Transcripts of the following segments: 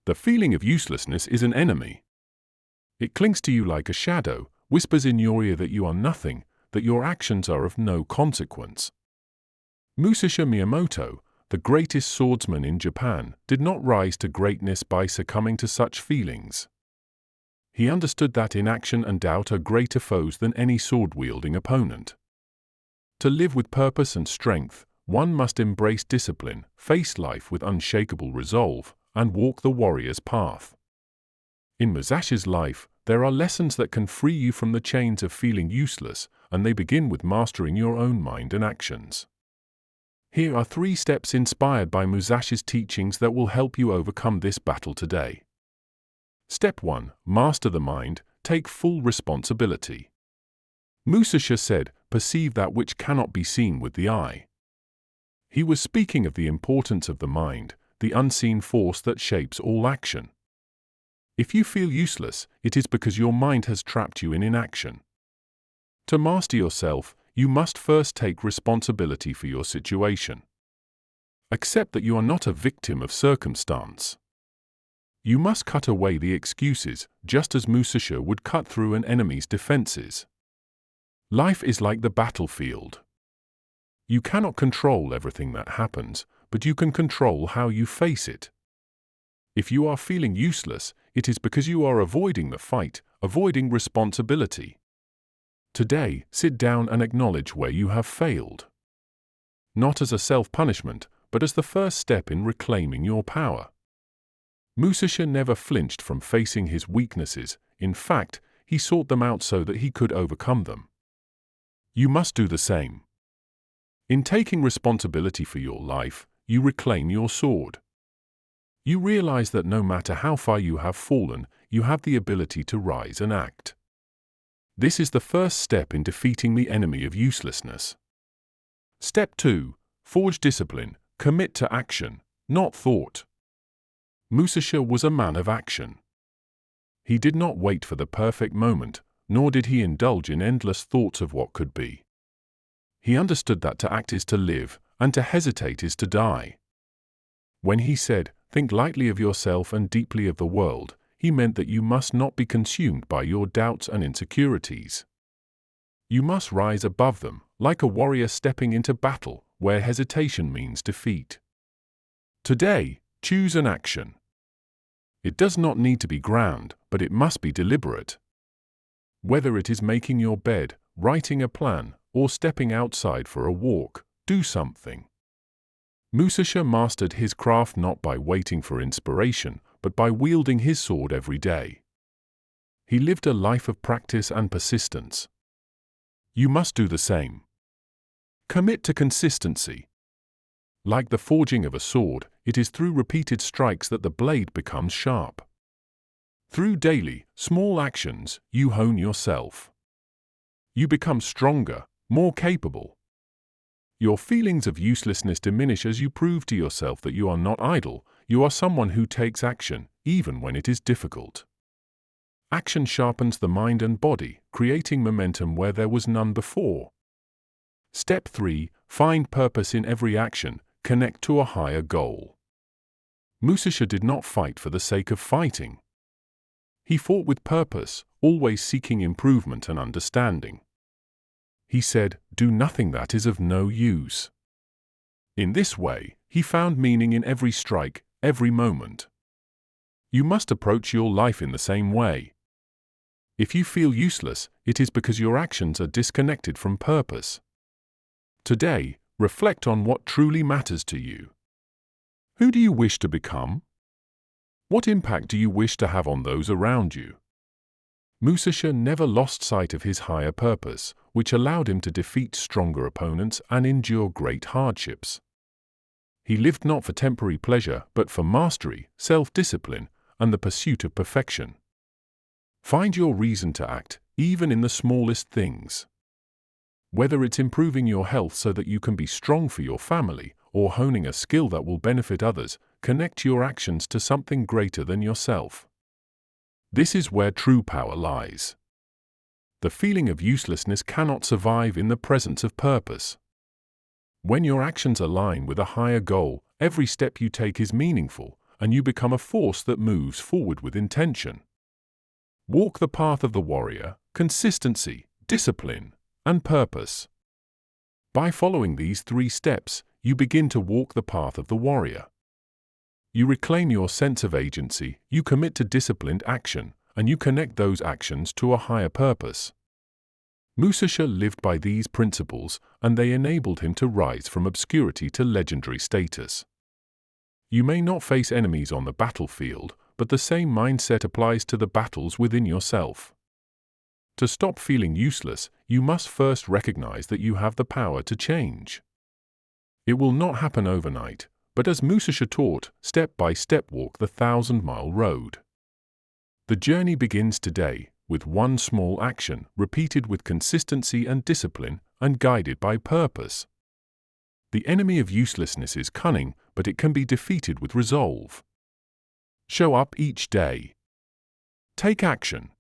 The feeling of uselessness is an enemy. It clings to you like a shadow, whispers in your ear that you are nothing, that your actions are of no consequence. Musashi Miyamoto, the greatest swordsman in Japan, did not rise to greatness by succumbing to such feelings. He understood that inaction and doubt are greater foes than any sword-wielding opponent. To live with purpose and strength, one must embrace discipline, face life with unshakable resolve, and walk the warrior's path. In Musashi's life, there are lessons that can free you from the chains of feeling useless, and they begin with mastering your own mind and actions. Here are 3 steps inspired by Musashi's teachings that will help you overcome this battle today. Step 1. Master the mind, take full responsibility. Musashi said, "Perceive that which cannot be seen with the eye." He was speaking of the importance of the mind, the unseen force that shapes all action. If you feel useless, it is because your mind has trapped you in inaction. To master yourself, you must first take responsibility for your situation. Accept that you are not a victim of circumstance. You must cut away the excuses, just as Musashi would cut through an enemy's defenses. Life is like the battlefield. You cannot control everything that happens, but you can control how you face it. If you are feeling useless, it is because you are avoiding the fight, avoiding responsibility. Today, sit down and acknowledge where you have failed. Not as a self-punishment, but as the first step in reclaiming your power. Musashi never flinched from facing his weaknesses. In fact, he sought them out so that he could overcome them. You must do the same. In taking responsibility for your life, you reclaim your sword. You realize that no matter how far you have fallen, you have the ability to rise and act. This is the first step in defeating the enemy of uselessness. Step 2. Forge discipline, commit to action, not thought. Musashi was a man of action. He did not wait for the perfect moment, nor did he indulge in endless thoughts of what could be. He understood that to act is to live, and to hesitate is to die. When he said, "Think lightly of yourself and deeply of the world," he meant that you must not be consumed by your doubts and insecurities. You must rise above them, like a warrior stepping into battle, where hesitation means defeat. Today, choose an action. It does not need to be grand, but it must be deliberate. Whether it is making your bed, writing a plan, or stepping outside for a walk, do something. Musashi mastered his craft not by waiting for inspiration, but by wielding his sword every day. He lived a life of practice and persistence. You must do the same. Commit to consistency. Like the forging of a sword, it is through repeated strikes that the blade becomes sharp. Through daily, small actions, you hone yourself. You become stronger, more capable. Your feelings of uselessness diminish as you prove to yourself that you are not idle, you are someone who takes action, even when it is difficult. Action sharpens the mind and body, creating momentum where there was none before. Step 3. Find purpose in every action, connect to a higher goal. Musashi did not fight for the sake of fighting. He fought with purpose, always seeking improvement and understanding. He said, "Do nothing that is of no use." In this way, he found meaning in every strike, every moment. You must approach your life in the same way. If you feel useless, it is because your actions are disconnected from purpose. Today, reflect on what truly matters to you. Who do you wish to become? What impact do you wish to have on those around you? Musashi never lost sight of his higher purpose, which allowed him to defeat stronger opponents and endure great hardships. He lived not for temporary pleasure, but for mastery, self-discipline, and the pursuit of perfection. Find your reason to act, even in the smallest things. Whether it's improving your health so that you can be strong for your family, or honing a skill that will benefit others, connect your actions to something greater than yourself. This is where true power lies. The feeling of uselessness cannot survive in the presence of purpose. When your actions align with a higher goal, every step you take is meaningful, and you become a force that moves forward with intention. Walk the path of the warrior: consistency, discipline, and purpose. By following these 3 steps, you begin to walk the path of the warrior. You reclaim your sense of agency, you commit to disciplined action, and you connect those actions to a higher purpose. Musashi lived by these principles, and they enabled him to rise from obscurity to legendary status. You may not face enemies on the battlefield, but the same mindset applies to the battles within yourself. To stop feeling useless, you must first recognize that you have the power to change. It will not happen overnight, but as Musashi taught, step by step walk the 1,000-mile road. The journey begins today, with one small action, repeated with consistency and discipline, and guided by purpose. The enemy of uselessness is cunning, but it can be defeated with resolve. Show up each day. Take action.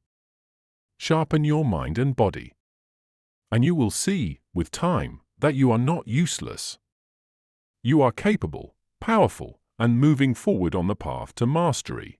Sharpen your mind and body. And you will see, with time, that you are not useless. You are capable, powerful, and moving forward on the path to mastery.